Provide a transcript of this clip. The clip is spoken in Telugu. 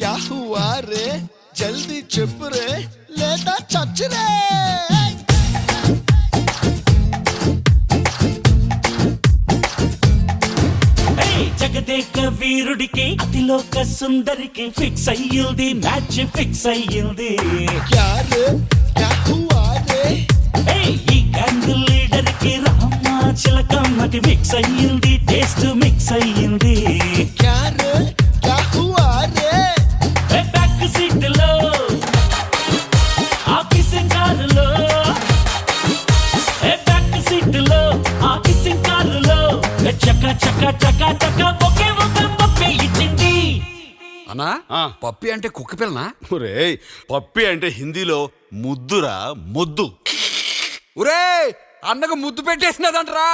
క్యా హువా రే జల్దీ చెప్పు రే లేదా చచ్చురే. జగదేక వీరుడికి అతిలోక సుందరికి ఫిక్స్ అయ్యింది మ్యాచ్ ఫిక్స్ అయ్యింది. క్యా రే క్యా హువా రే ఈ గ్యాంగ్ లీడర్ కి రామ్మ చిలకమ్మకి మిక్స్ అయ్యింది టేస్ట్ మిక్స్ అయ్యింది. క్యా రే క్యా హువా రే బ్యాక్ సీట్ లో ఆఫీస్ కారులో బ్యాక్ సీట్ లో ఆఫీస్ కారులో చక్క చక్క చక్క చక్క ఒకే ఒక పప్పే ఇచ్చింది. అన్నా పప్పి అంటే కుక్క పిల్లనా? ఒరేయ్ పప్పి అంటే హిందీలో ముద్దురా ముద్దు. ఒరే అన్నకు ముద్దు పెట్టేసినదంటరా.